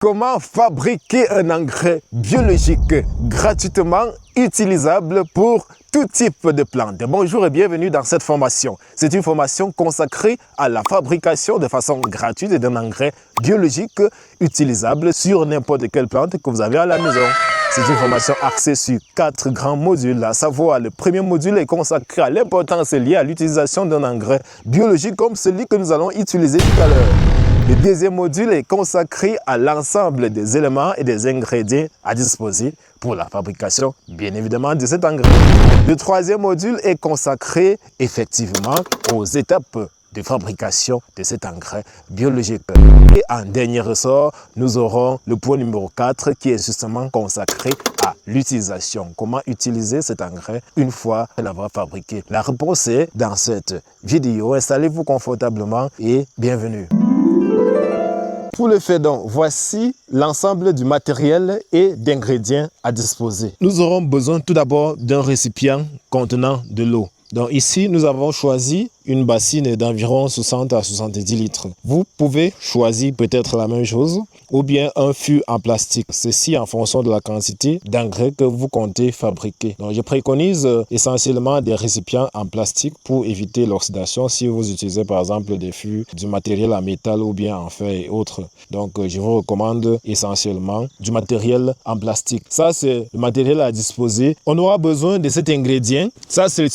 Comment fabriquer un engrais biologique gratuitement utilisable pour tout type de plantes? Bonjour et bienvenue dans cette formation. C'est une formation consacrée à la fabrication de façon gratuite d'un engrais biologique utilisable sur n'importe quelle plante que vous avez à la maison. C'est une formation axée sur 4 grands modules, à savoir le premier module est consacré à l'importance liée à l'utilisation d'un engrais biologique comme celui que nous allons utiliser tout à l'heure. Le deuxième module est consacré à l'ensemble des éléments et des ingrédients à disposer pour la fabrication, bien évidemment, de cet engrais. Le troisième module est consacré effectivement aux étapes de fabrication de cet engrais biologique. Et en dernier ressort, nous aurons le point numéro 4 qui est justement consacré à l'utilisation. Comment utiliser cet engrais une fois l'avoir fabriqué? La réponse est dans cette vidéo. Installez-vous confortablement et bienvenue. Pour le faire donc, voici l'ensemble du matériel et d'ingrédients à disposer. Nous aurons besoin tout d'abord d'un récipient contenant de l'eau. Donc ici, nous avons choisi une bassine d'environ 60 à 70 litres. Vous pouvez choisir peut-être la même chose ou bien un fût en plastique. Ceci en fonction de la quantité d'engrais que vous comptez fabriquer. Donc je préconise essentiellement des récipients en plastique pour éviter l'oxydation si vous utilisez par exemple des fûts, du matériel en métal ou bien en fer et autres. Donc je vous recommande essentiellement du matériel en plastique. Ça c'est le matériel à disposer. On aura besoin de cet ingrédient. Ça c'est le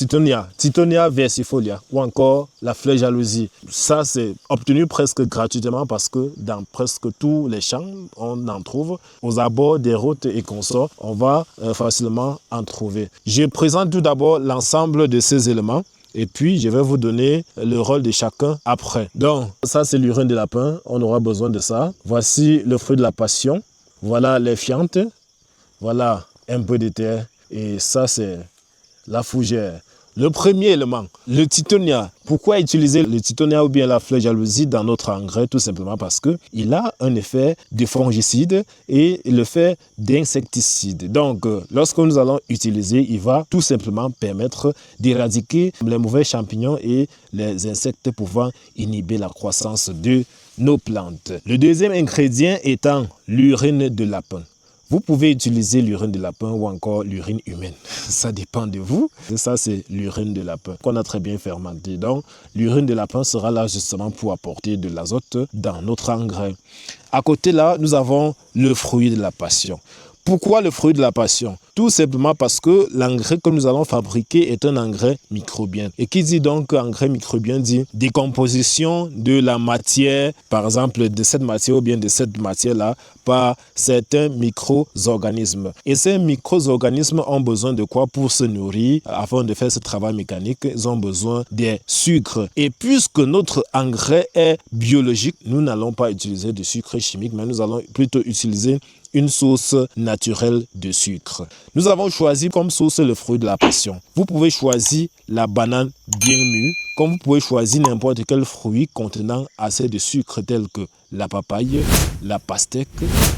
Tithonia versifolia ou encore la fleur jalousie. Ça, c'est obtenu presque gratuitement parce que dans presque tous les champs, on en trouve. Aux abords des routes et consorts, on va facilement en trouver. Je présente tout d'abord l'ensemble de ces éléments. Et puis, je vais vous donner le rôle de chacun après. Donc, ça, c'est l'urine de lapin. On aura besoin de ça. Voici le fruit de la passion. Voilà les fientes. Voilà un peu de terre. Et ça, c'est la fougère. Le premier élément, le Tithonia. Pourquoi utiliser le Tithonia ou bien la fleur jalousie dans notre engrais? Tout simplement parce qu'il a un effet de fongicide et l'effet d'insecticide. Donc, lorsque nous allons utiliser, il va tout simplement permettre d'éradiquer les mauvais champignons et les insectes pouvant inhiber la croissance de nos plantes. Le deuxième ingrédient étant l'urine de lapin. Vous pouvez utiliser l'urine de lapin ou encore l'urine humaine. Ça dépend de vous. Et ça, c'est l'urine de lapin qu'on a très bien fermenté. Donc, l'urine de lapin sera là justement pour apporter de l'azote dans notre engrais. À côté là, nous avons le fruit de la passion. Pourquoi le fruit de la passion? Tout simplement parce que l'engrais que nous allons fabriquer est un engrais microbien. Et qui dit donc engrais microbien dit décomposition de la matière, par exemple de cette matière ou bien de cette matière-là, par certains micro-organismes. Et ces micro-organismes ont besoin de quoi pour se nourrir? Afin de faire ce travail mécanique, ils ont besoin des sucres. Et puisque notre engrais est biologique, nous n'allons pas utiliser de sucre chimique, mais nous allons plutôt utiliser une source naturelle de sucre. Nous avons choisi comme source le fruit de la passion. Vous pouvez choisir la banane bien mûre, comme vous pouvez choisir n'importe quel fruit contenant assez de sucre tel que la papaye, la pastèque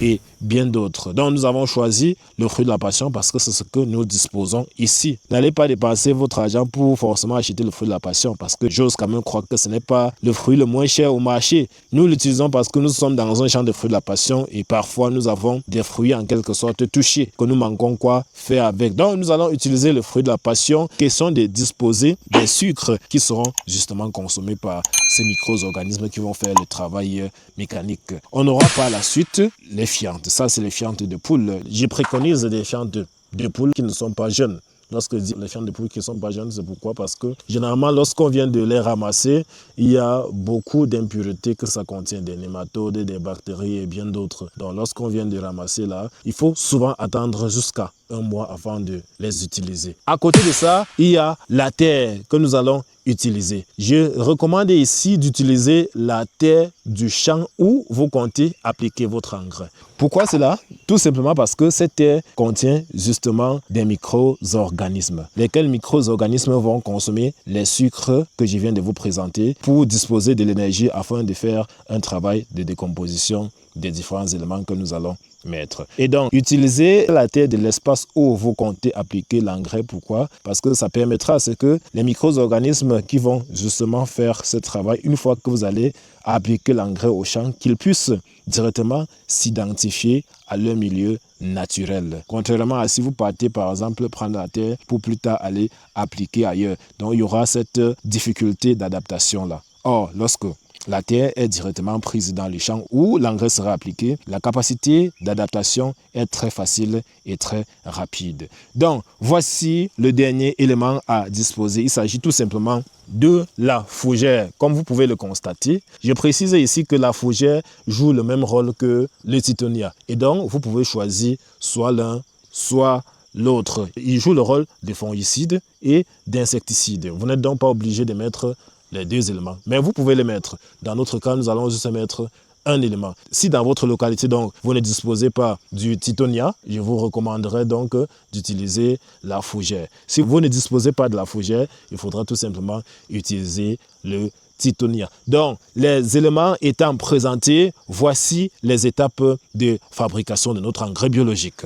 et bien d'autres. Donc nous avons choisi le fruit de la passion parce que c'est ce que nous disposons ici. N'allez pas dépenser votre argent pour forcément acheter le fruit de la passion parce que j'ose quand même croire que ce n'est pas le fruit le moins cher au marché. Nous l'utilisons parce que nous sommes dans un champ de fruits de la passion et parfois nous avons des fruits en quelque sorte touchés que nous manquons quoi faire avec. Donc nous allons utiliser le fruit de la passion, question de disposer des sucres qui seront justement consommés par ces micro-organismes qui vont faire le travail mécanique. On aura par la suite les fientes. Ça, c'est les fientes de poule. Je préconise des fientes de poule qui ne sont pas jeunes. Lorsque je dis les fientes de poule qui ne sont pas jeunes, c'est pourquoi? Parce que généralement, lorsqu'on vient de les ramasser, il y a beaucoup d'impuretés que ça contient, des nématodes, des bactéries et bien d'autres. Donc, lorsqu'on vient de ramasser là, il faut souvent attendre jusqu'à un mois avant de les utiliser. À côté de ça, il y a la terre que nous allons utiliser. Je recommande ici d'utiliser la terre du champ où vous comptez appliquer votre engrais. Pourquoi cela? Tout simplement parce que cette terre contient justement des micro-organismes. Lesquels micro-organismes vont consommer les sucres que je viens de vous présenter pour disposer de l'énergie afin de faire un travail de décomposition des différents éléments que nous allons mettre. Et donc, utilisez la terre de l'espace où vous comptez appliquer l'engrais. Pourquoi? Parce que ça permettra à ce que les micro-organismes qui vont justement faire ce travail, une fois que vous allez appliquer l'engrais au champ, qu'ils puissent directement s'identifier à leur milieu naturel. Contrairement à si vous partez par exemple prendre la terre pour plus tard aller appliquer ailleurs. Donc il y aura cette difficulté d'adaptation là. Or, lorsque la terre est directement prise dans le champ où l'engrais sera appliqué, la capacité d'adaptation est très facile et très rapide. Donc, voici le dernier élément à disposer. Il s'agit tout simplement de la fougère. Comme vous pouvez le constater, je précise ici que la fougère joue le même rôle que le tithonia. Et donc, vous pouvez choisir soit l'un, soit l'autre. Il joue le rôle de fongicide et d'insecticide. Vous n'êtes donc pas obligé de mettre les deux éléments, mais vous pouvez les mettre. Dans notre cas, nous allons juste mettre un élément. Si dans votre localité, donc, vous ne disposez pas du tithonia, je vous recommanderais donc d'utiliser la fougère. Si vous ne disposez pas de la fougère, il faudra tout simplement utiliser le tithonia. Donc, les éléments étant présentés, voici les étapes de fabrication de notre engrais biologique.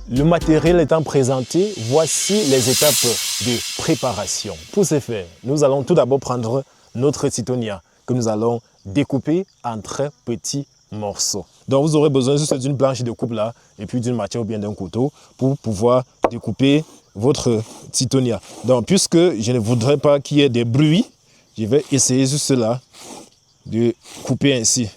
Le matériel étant présenté, voici les étapes de préparation. Pour ce faire, nous allons tout d'abord prendre notre tithonia que nous allons découper en très petits morceaux. Donc vous aurez besoin juste d'une planche de coupe là et puis d'une matière ou bien d'un couteau pour pouvoir découper votre tithonia. Donc puisque je ne voudrais pas qu'il y ait des bruits, je vais essayer juste là de couper ainsi.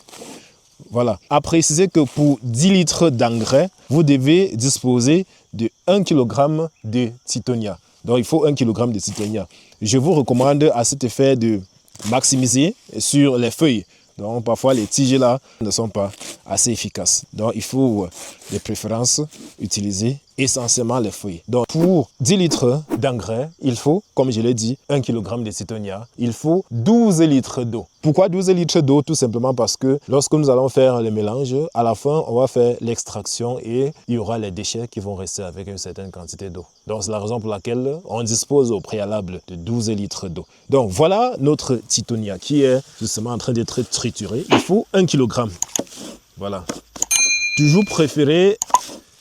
Voilà. À préciser que pour 10 litres d'engrais, vous devez disposer de 1 kg de tithonia. Donc, il faut 1 kg de tithonia. Je vous recommande à cet effet de maximiser sur les feuilles. Donc, parfois, les tiges là ne sont pas assez efficaces. Donc, il faut de préférence utiliser essentiellement les feuilles. Donc, pour 10 litres d'engrais, il faut, comme je l'ai dit, 1 kg de tithonia. Il faut 12 litres d'eau. Pourquoi 12 litres d'eau? Tout simplement parce que lorsque nous allons faire le mélange, à la fin, on va faire l'extraction et il y aura les déchets qui vont rester avec une certaine quantité d'eau. Donc, c'est la raison pour laquelle on dispose au préalable de 12 litres d'eau. Donc, voilà notre tithonia qui est justement en train d'être trituré. Il faut 1 kg. Voilà. Toujours préférer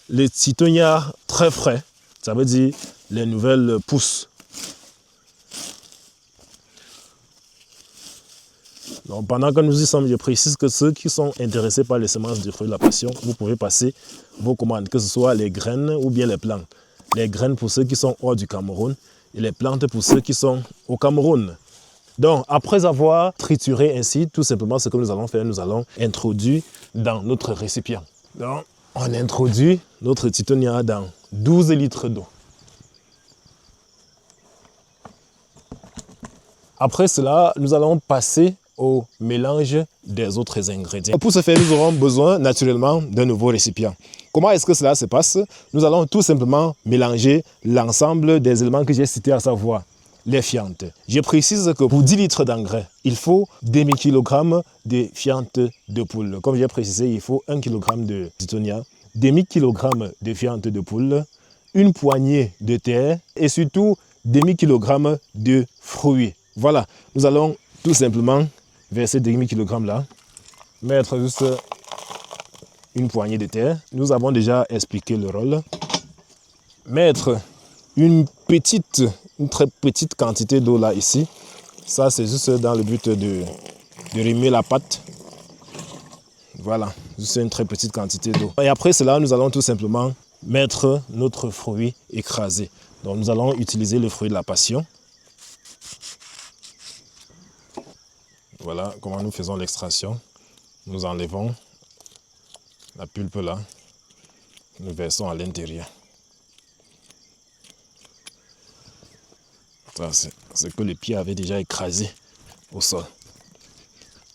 les tithonia très frais, ça veut dire les nouvelles pousses. Donc, pendant que nous y sommes, je précise que ceux qui sont intéressés par les semences du fruit de la passion, vous pouvez passer vos commandes, que ce soit les graines ou bien les plants. Les graines pour ceux qui sont hors du Cameroun et les plantes pour ceux qui sont au Cameroun. Donc, après avoir trituré ainsi, tout simplement ce que nous allons faire, nous allons introduire dans notre récipient. Donc, on introduit notre tithonia dans 12 litres d'eau. Après cela, nous allons passer au mélange des autres ingrédients. Pour ce faire, nous aurons besoin naturellement d'un nouveau récipient. Comment est-ce que cela se passe? Nous allons tout simplement mélanger l'ensemble des éléments que j'ai cités, à savoir les fientes. Je précise que pour 10 litres d'engrais, il faut demi-kilogramme de fientes de poule. Comme j'ai précisé, il faut 1 kg de tithonia, demi-kilogramme de fientes de poule, une poignée de terre et surtout demi-kilogramme de fruits. Voilà, nous allons tout simplement verser demi-kilogramme là, mettre juste une poignée de terre. Nous avons déjà expliqué le rôle. Mettre une très petite quantité d'eau là ici. Ça c'est juste dans le but de remuer la pâte. Voilà, juste une très petite quantité d'eau. Et après cela, nous allons tout simplement mettre notre fruit écrasé. Donc nous allons utiliser le fruit de la passion. Voilà comment nous faisons l'extraction. Nous enlevons la pulpe là. Nous versons à l'intérieur. C'est que le pied avait déjà écrasé au sol.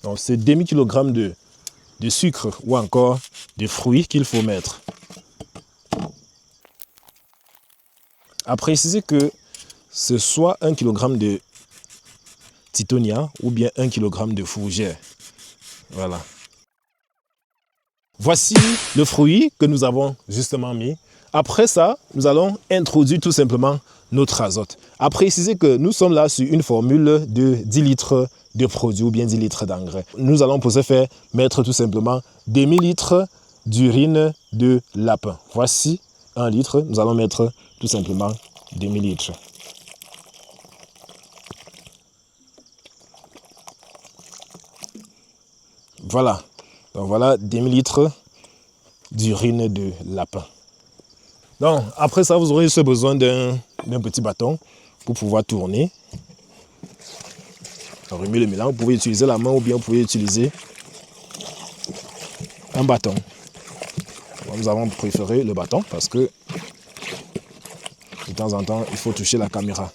Donc c'est demi-kilogramme de sucre ou encore de fruits qu'il faut mettre. À préciser que ce soit 1 kg de tithonia ou bien 1 kg de fougère. Voilà. Voici le fruit que nous avons justement mis. Après ça, nous allons introduire tout simplement notre azote. À préciser que nous sommes là sur une formule de 10 litres de produit ou bien 10 litres d'engrais. Nous allons pour ce faire mettre tout simplement des millilitres d'urine de lapin. Voici 1 litre, nous allons mettre tout simplement 2 millilitres. Voilà, donc voilà 2 millilitres d'urine de lapin. Donc après ça, vous aurez juste besoin d'un petit bâton pour pouvoir tourner. Remuer le mélange, vous pouvez utiliser la main ou bien vous pouvez utiliser un bâton. Bon, nous avons préféré le bâton parce que de temps en temps, il faut toucher la caméra.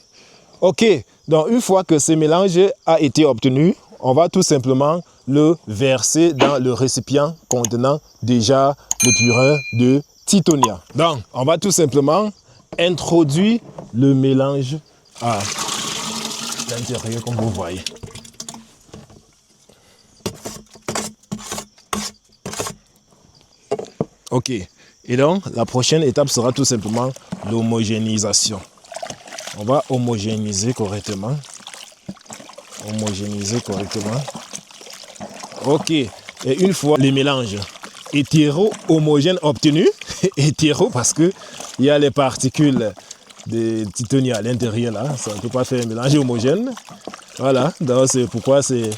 Ok, donc une fois que ce mélange a été obtenu, on va tout simplement le verser dans le récipient contenant déjà le purin de Titonia. Donc, on va tout simplement introduire le mélange à l'intérieur comme vous voyez. Ok, et donc la prochaine étape sera tout simplement l'homogénéisation. On va homogénéiser correctement. Ok, et une fois les mélanges hétéro-homogènes obtenus, hétéro parce que il y a les particules de Titonia à l'intérieur là, ça ne peut pas faire un mélange homogène. Voilà, donc c'est pourquoi c'est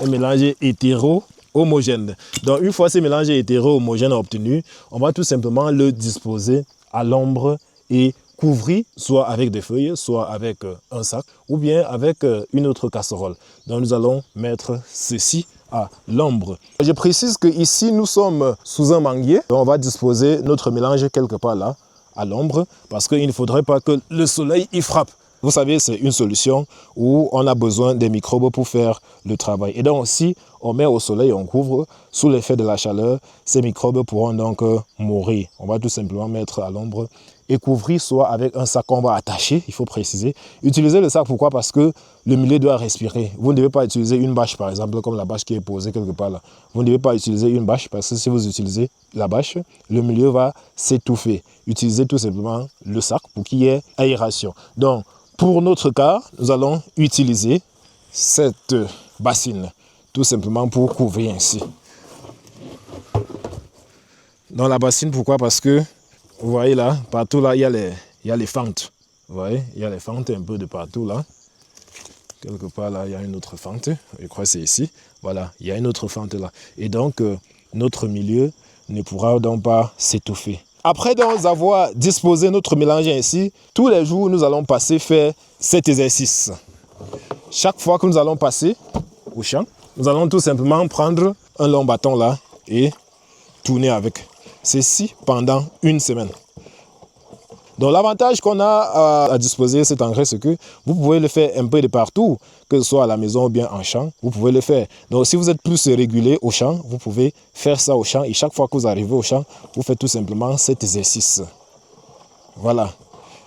un mélange hétéro-homogène. Donc une fois ces mélanges hétéro-homogènes obtenus, on va tout simplement le disposer à l'ombre et couvrir soit avec des feuilles, soit avec un sac ou bien avec une autre casserole. Donc nous allons mettre ceci à l'ombre. Je précise que ici nous sommes sous un manguier. On va disposer notre mélange quelque part là à l'ombre parce qu'il ne faudrait pas que le soleil y frappe. Vous savez, c'est une solution où on a besoin des microbes pour faire le travail. Et donc, si on met au soleil, on couvre, sous l'effet de la chaleur, ces microbes pourront donc mourir. On va tout simplement mettre à l'ombre et couvrir soit avec un sac qu'on va attacher, il faut préciser. Utilisez le sac, pourquoi? Parce que le milieu doit respirer. Vous ne devez pas utiliser une bâche, par exemple, comme la bâche qui est posée quelque part là. Vous ne devez pas utiliser une bâche parce que si vous utilisez la bâche, le milieu va s'étouffer. Utilisez tout simplement le sac pour qu'il y ait aération. Donc, pour notre cas, nous allons utiliser cette bassine, tout simplement pour couvrir ainsi. Dans la bassine, pourquoi? Parce que, vous voyez là, partout là, il y a les fentes. Vous voyez, il y a les fentes un peu de partout là. Quelque part là, il y a une autre fente. Je crois que c'est ici. Voilà, il y a une autre fente là. Et donc, notre milieu ne pourra donc pas s'étouffer. Après donc avoir disposé notre mélange ainsi, tous les jours, nous allons passer faire cet exercice. Chaque fois que nous allons passer au champ, nous allons tout simplement prendre un long bâton là et tourner avec. Ceci pendant une semaine. Donc l'avantage qu'on a à disposer cet engrais, c'est que vous pouvez le faire un peu de partout, que ce soit à la maison ou bien en champ, vous pouvez le faire. Donc si vous êtes plus régulier au champ, vous pouvez faire ça au champ et chaque fois que vous arrivez au champ, vous faites tout simplement cet exercice. Voilà.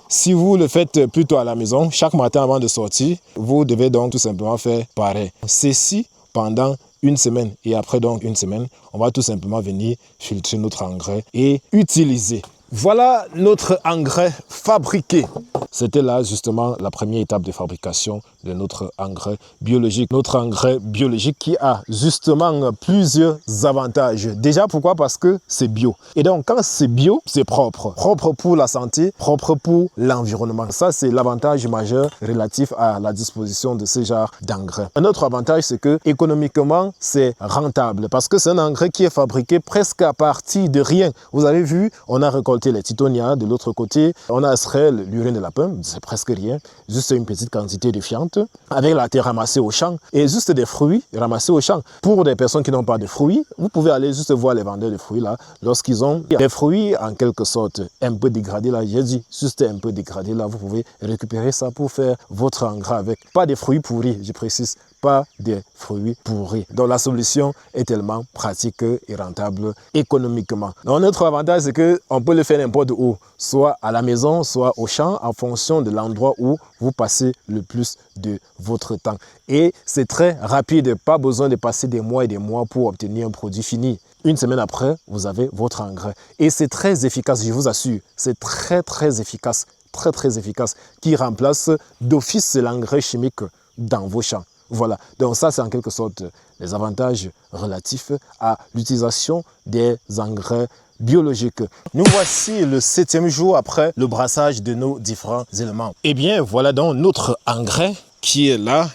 Si vous le faites plutôt à la maison, chaque matin avant de sortir, vous devez donc tout simplement faire pareil. Ceci pendant une semaine et après donc une semaine, on va tout simplement venir filtrer notre engrais et utiliser. Voilà notre engrais fabriqué. C'était là justement la première étape de fabrication de notre engrais biologique. Notre engrais biologique qui a justement plusieurs avantages. Déjà, pourquoi? Parce que c'est bio. Et donc, quand c'est bio, c'est propre. Propre pour la santé, propre pour l'environnement. Ça, c'est l'avantage majeur relatif à la disposition de ce genre d'engrais. Un autre avantage, c'est que économiquement, c'est rentable. Parce que c'est un engrais qui est fabriqué presque à partir de rien. Vous avez vu, on a récolté les Titonia, de l'autre côté, on a extrait l'urine de lapin, c'est presque rien, juste une petite quantité de fiente, avec la terre ramassée au champ, et juste des fruits ramassés au champ. Pour des personnes qui n'ont pas de fruits, vous pouvez aller juste voir les vendeurs de fruits là, lorsqu'ils ont des fruits en quelque sorte un peu dégradés là, j'ai dit juste un peu dégradés là, vous pouvez récupérer ça pour faire votre engrais avec. Pas des fruits pourris, je précise, pas des fruits pourris. Donc la solution est tellement pratique et rentable économiquement. Donc notre avantage, c'est qu'on peut le faire n'importe où, soit à la maison, soit au champ, en fonction de l'endroit où vous passez le plus de votre temps. Et c'est très rapide, pas besoin de passer des mois et des mois pour obtenir un produit fini. Une semaine après, vous avez votre engrais. Et c'est très efficace, je vous assure. C'est très efficace, très efficace, qui remplace d'office l'engrais chimique dans vos champs. Voilà, donc ça c'est en quelque sorte les avantages relatifs à l'utilisation des engrais biologiques. Nous voici le 7e jour après le brassage de nos différents éléments. Eh bien, voilà donc notre engrais qui est là.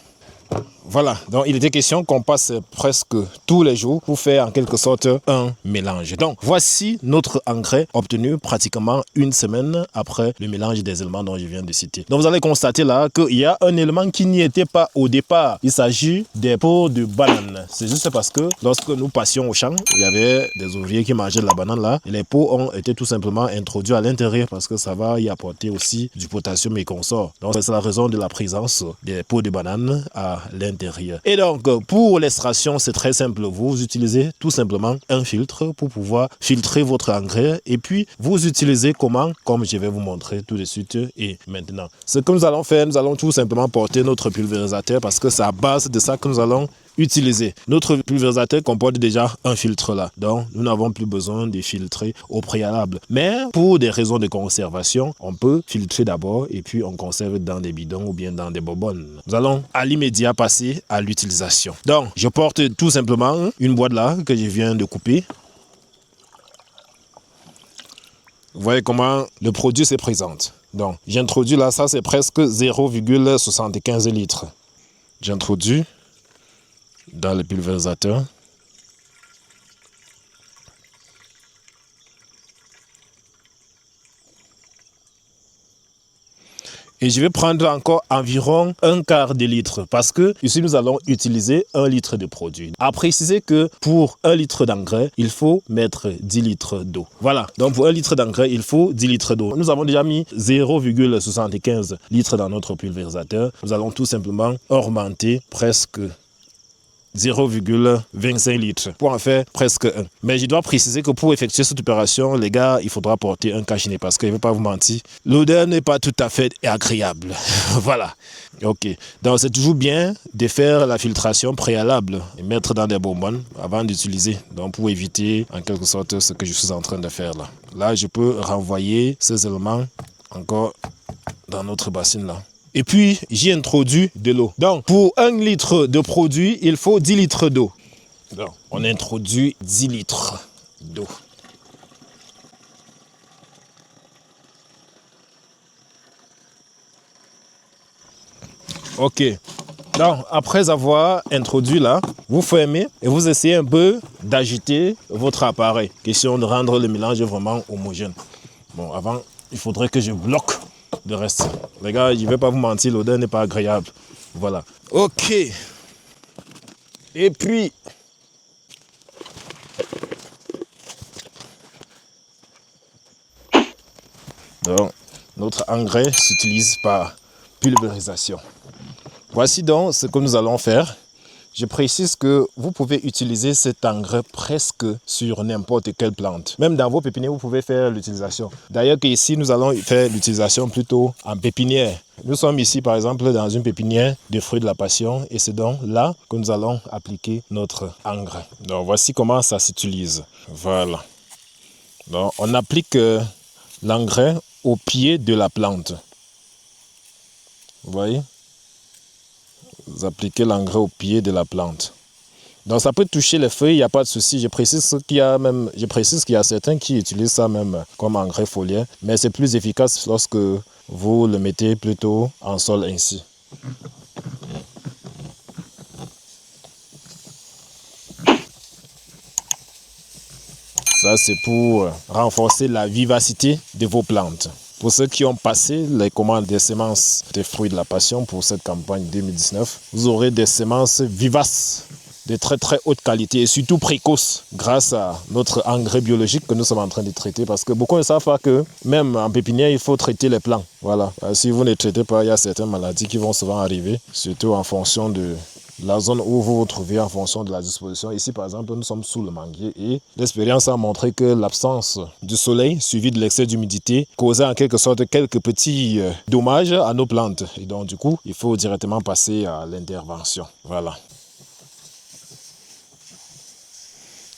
Voilà, donc il était question qu'on passe presque tous les jours pour faire en quelque sorte un mélange. Donc voici notre engrais obtenu pratiquement une semaine après le mélange des éléments dont je viens de citer. Donc vous allez constater là qu'il y a un élément qui n'y était pas au départ. Il s'agit des peaux de banane. C'est juste parce que lorsque nous passions au champ, il y avait des ouvriers qui mangeaient de la banane là. Et les peaux ont été tout simplement introduits à l'intérieur parce que ça va y apporter aussi du potassium et consorts. Donc c'est la raison de la présence des peaux de banane à l'intérieur. Et donc, pour l'extraction, c'est très simple. Vous utilisez tout simplement un filtre pour pouvoir filtrer votre engrais. Et puis, vous utilisez comment? Comme je vais vous montrer tout de suite et maintenant. Ce que nous allons faire, nous allons tout simplement porter notre pulvérisateur parce que c'est à base de ça que nous allons utiliser. Notre pulvérisateur comporte déjà un filtre là, donc nous n'avons plus besoin de filtrer au préalable. Mais pour des raisons de conservation, on peut filtrer d'abord et puis on conserve dans des bidons ou bien dans des bonbonnes. Nous allons à l'immédiat passer à l'utilisation. Donc, je porte tout simplement une boîte là que je viens de couper. Vous voyez comment le produit se présente. Donc, j'introduis là, ça c'est presque 0,75 litres. J'introduis dans le pulvérisateur. Et je vais prendre encore environ un quart de litre parce que ici nous allons utiliser 1 litre de produit. À préciser que pour 1 litre d'engrais, il faut mettre 10 litres d'eau. Voilà, donc pour 1 litre d'engrais, il faut 10 litres d'eau. Nous avons déjà mis 0,75 litres dans notre pulvérisateur. Nous allons tout simplement augmenter presque 0,25 litres pour en faire presque 1. Mais je dois préciser que pour effectuer cette opération, les gars, il faudra porter un cache-nez parce que je ne vais pas vous mentir, l'odeur n'est pas tout à fait agréable. Voilà. Ok. Donc c'est toujours bien de faire la filtration préalable et mettre dans des bonbonnes avant d'utiliser. Donc pour éviter en quelque sorte ce que je suis en train de faire là. Là, je peux renvoyer ces éléments encore dans notre bassine là. Et puis, j'y introduis de l'eau. Donc, pour 1 litre de produit, il faut 10 litres d'eau. Donc, on introduit 10 litres d'eau. Ok. Donc, après avoir introduit là, vous fermez et vous essayez un peu d'agiter votre appareil. Question de rendre le mélange vraiment homogène. Bon, avant, il faudrait que je bloque le reste. Les gars, je ne vais pas vous mentir, l'odeur n'est pas agréable. Voilà. Ok. Et puis, donc, notre engrais s'utilise par pulvérisation. Voici donc ce que nous allons faire. Je précise que vous pouvez utiliser cet engrais presque sur n'importe quelle plante. Même dans vos pépinières, vous pouvez faire l'utilisation. D'ailleurs, ici, nous allons faire l'utilisation plutôt en pépinière. Nous sommes ici, par exemple, dans une pépinière de fruits de la passion et c'est donc là que nous allons appliquer notre engrais. Donc, voici comment ça s'utilise. Voilà. Donc, on applique l'engrais au pied de la plante. Vous voyez? Vous appliquez l'engrais au pied de la plante. Donc ça peut toucher les feuilles, il n'y a pas de souci. Je précise qu'il y a certains qui utilisent ça même comme engrais foliaire, mais c'est plus efficace lorsque vous le mettez plutôt en sol ainsi. Ça c'est pour renforcer la vivacité de vos plantes. Pour ceux qui ont passé les commandes des semences des fruits de la passion pour cette campagne 2019, vous aurez des semences vivaces, de très très haute qualité et surtout précoces grâce à notre engrais biologique que nous sommes en train de traiter parce que beaucoup ne savent pas que même en pépinière, il faut traiter les plants. Voilà. Si vous ne traitez pas, il y a certaines maladies qui vont souvent arriver, surtout en fonction de la zone où vous vous trouvez en fonction de la disposition. Ici, par exemple, nous sommes sous le manguier et l'expérience a montré que l'absence du soleil suivi de l'excès d'humidité causait en quelque sorte quelques petits dommages à nos plantes. Et donc, du coup, il faut directement passer à l'intervention. Voilà.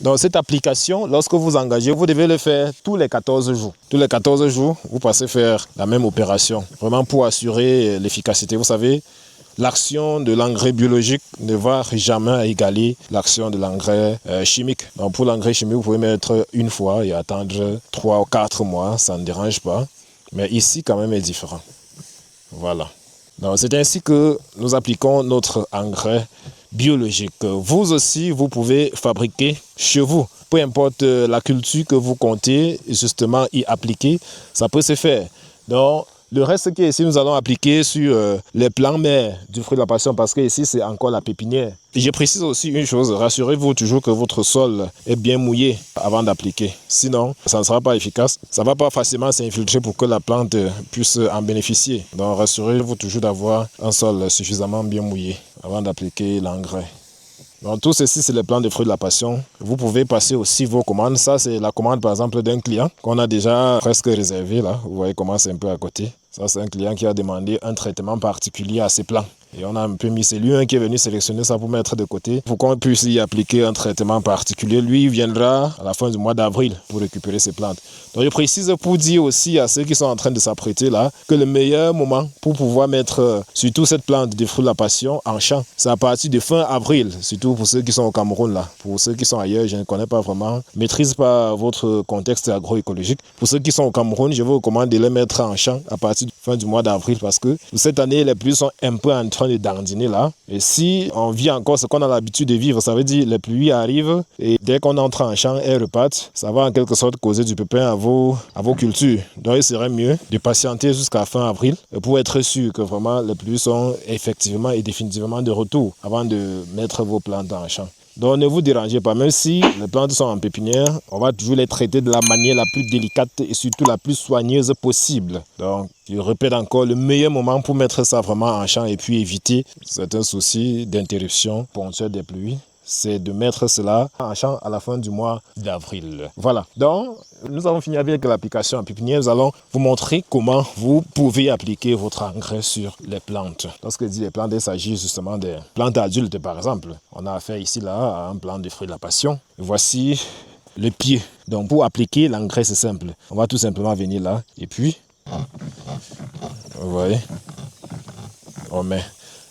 Donc, cette application, lorsque vous engagez, vous devez le faire tous les 14 jours. Tous les 14 jours, vous passez faire la même opération, vraiment pour assurer l'efficacité. Vous savez, l'action de l'engrais biologique ne va jamais égaler l'action de l'engrais chimique. Donc pour l'engrais chimique, vous pouvez mettre une fois et attendre 3 ou 4 mois, ça ne dérange pas. Mais ici, quand même, est différent. Voilà. Donc c'est ainsi que nous appliquons notre engrais biologique. Vous aussi, vous pouvez fabriquer chez vous. Peu importe la culture que vous comptez justement y appliquer, ça peut se faire. Donc, le reste qui est ici, nous allons appliquer sur les plants mères du fruit de la passion parce que ici, c'est encore la pépinière. Et je précise aussi une chose, rassurez-vous toujours que votre sol est bien mouillé avant d'appliquer. Sinon, ça ne sera pas efficace. Ça ne va pas facilement s'infiltrer pour que la plante puisse en bénéficier. Donc, rassurez-vous toujours d'avoir un sol suffisamment bien mouillé avant d'appliquer l'engrais. Donc tout ceci, c'est les plants de fruits de la passion. Vous pouvez passer aussi vos commandes. Ça, c'est la commande, par exemple, d'un client qu'on a déjà presque réservé. Là. Vous voyez comment c'est un peu à côté. Ça, c'est un client qui a demandé un traitement particulier à ses plants. Et on a un peu mis, c'est lui qui est venu sélectionner ça pour mettre de côté, pour qu'on puisse y appliquer un traitement particulier. Lui, il viendra à la fin du mois d'avril pour récupérer ses plantes. Donc je précise pour dire aussi à ceux qui sont en train de s'apprêter là, que le meilleur moment pour pouvoir mettre surtout cette plante de fruits de la passion en champ, c'est à partir de fin avril, surtout pour ceux qui sont au Cameroun là. Pour ceux qui sont ailleurs, je ne connais pas vraiment, maîtrise pas votre contexte agroécologique. Pour ceux qui sont au Cameroun, je vous recommande de les mettre en champ à partir de fin du mois d'avril parce que cette année, les pluies sont un peu en train de dandiner là. Et si on vit encore ce qu'on a l'habitude de vivre, ça veut dire les pluies arrivent et dès qu'on entre en champ, elles repartent. Ça va en quelque sorte causer du pépin à vos cultures. Donc il serait mieux de patienter jusqu'à fin avril pour être sûr que vraiment les pluies sont effectivement et définitivement de retour avant de mettre vos plantes en champ. Donc ne vous dérangez pas, même si les plantes sont en pépinière, on va toujours les traiter de la manière la plus délicate et surtout la plus soigneuse possible. Donc je répète encore, le meilleur moment pour mettre ça vraiment en champ et puis éviter certains soucis d'interruption ponctuelle des pluies, c'est de mettre cela en champ à la fin du mois d'avril. Voilà, donc nous avons fini avec l'application en pépinière. Nous allons vous montrer comment vous pouvez appliquer votre engrais sur les plantes. Lorsque je dis les plantes, il s'agit justement des plantes adultes par exemple. On a affaire ici là à un plant de fruits de la passion. Voici le pied. Donc pour appliquer l'engrais, c'est simple. On va tout simplement venir là et puis, vous voyez, on met.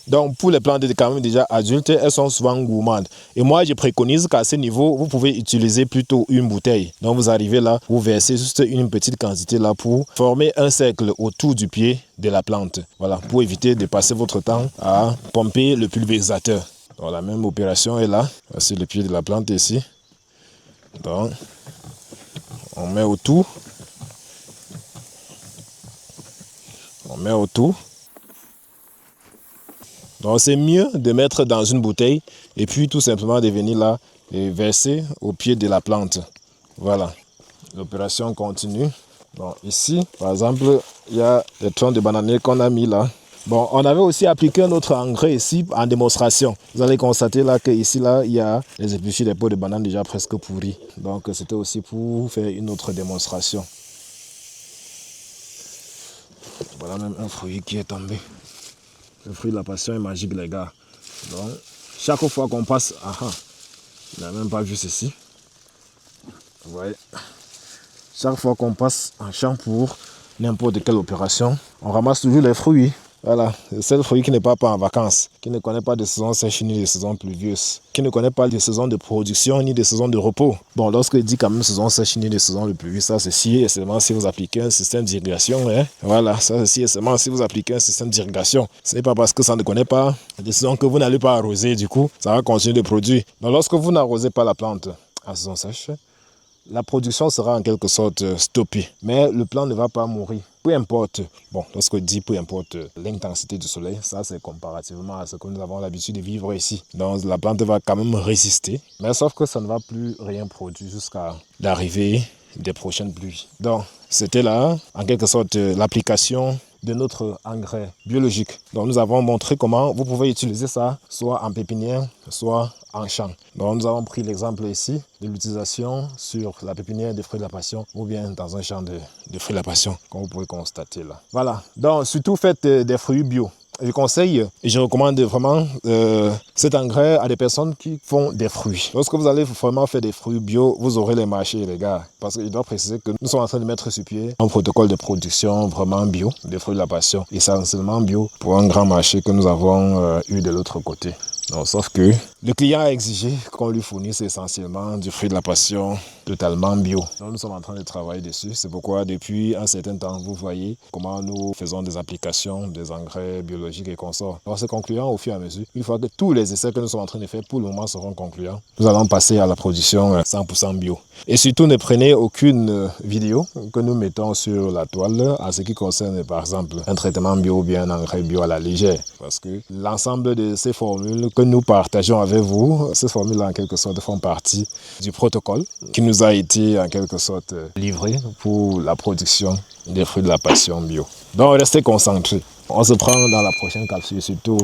Donc, pour les plantes quand même déjà adultes, elles sont souvent gourmandes. Et moi, je préconise qu'à ce niveau, vous pouvez utiliser plutôt une bouteille. Donc, vous arrivez là, vous versez juste une petite quantité là pour former un cercle autour du pied de la plante. Voilà, pour éviter de passer votre temps à pomper le pulvérisateur. Donc, la même opération est là. Voici le pied de la plante ici. Donc, on met autour. On met autour. Donc c'est mieux de mettre dans une bouteille et puis tout simplement de venir là et verser au pied de la plante. Voilà, l'opération continue. Donc ici, par exemple, il y a des troncs de bananier qu'on a mis là. Bon, on avait aussi appliqué un autre engrais ici en démonstration. Vous allez constater là qu'ici, là, il y a les épluchures des peaux de banane déjà presque pourries. Donc c'était aussi pour faire une autre démonstration. Voilà même un fruit qui est tombé. Le fruit de la passion est magique, les gars. Donc, chaque fois qu'on passe... il n'a même pas vu ceci. Vous voyez. Chaque fois qu'on passe en champ pour n'importe quelle opération, on ramasse toujours les fruits. Voilà, c'est le fruit qui n'est pas en vacances, qui ne connaît pas de saison sèche ni de saison pluvieuse, qui ne connaît pas de saison de production ni de saison de repos. Bon, lorsque je dis quand même saison sèche ni de saison de pluie, ça c'est si et seulement si vous appliquez un système d'irrigation. Hein? Voilà, ça c'est si et seulement si vous appliquez un système d'irrigation. Ce n'est pas parce que ça ne connaît pas de saison que vous n'allez pas arroser, du coup, ça va continuer de produire. Donc lorsque vous n'arrosez pas la plante en saison sèche, la production sera en quelque sorte stoppée, mais le plant ne va pas mourir. Peu importe, bon, lorsque je dis peu importe l'intensité du soleil, ça c'est comparativement à ce que nous avons l'habitude de vivre ici. Donc la plante va quand même résister, mais sauf que ça ne va plus rien produire jusqu'à l'arrivée des prochaines pluies. Donc c'était là, en quelque sorte, l'application de notre engrais biologique. Donc nous avons montré comment vous pouvez utiliser ça soit en pépinière, soit en champ. Donc nous avons pris l'exemple ici de l'utilisation sur la pépinière des fruits de la passion ou bien dans un champ de fruits de la passion, comme vous pouvez constater là. Voilà, donc surtout faites des fruits bio. je conseille et je recommande vraiment cet engrais à des personnes qui font des fruits. Lorsque vous allez vraiment faire des fruits bio, vous aurez les marchés, les gars. Parce que je dois préciser que nous sommes en train de mettre sur pied un protocole de production vraiment bio, des fruits de la passion, essentiellement bio, pour un grand marché que nous avons eu de l'autre côté. Non, sauf que le client a exigé qu'on lui fournisse essentiellement du fruit de la passion totalement bio. Donc, nous sommes en train de travailler dessus. C'est pourquoi depuis un certain temps, vous voyez comment nous faisons des applications, des engrais biologiques et consorts. Alors c'est concluant au fur et à mesure. Une fois que tous les essais que nous sommes en train de faire pour le moment seront concluants, nous allons passer à la production 100% bio. Et surtout, ne prenez aucune vidéo que nous mettons sur la toile en ce qui concerne par exemple un traitement bio ou bien un engrais bio à la légère. Parce que l'ensemble de ces formules que nous partageons avec vous, ces formules en quelque sorte font partie du protocole qui nous a été en quelque sorte livré pour la production des fruits de la passion bio. Donc restez concentrés. On se prend dans la prochaine capsule surtout.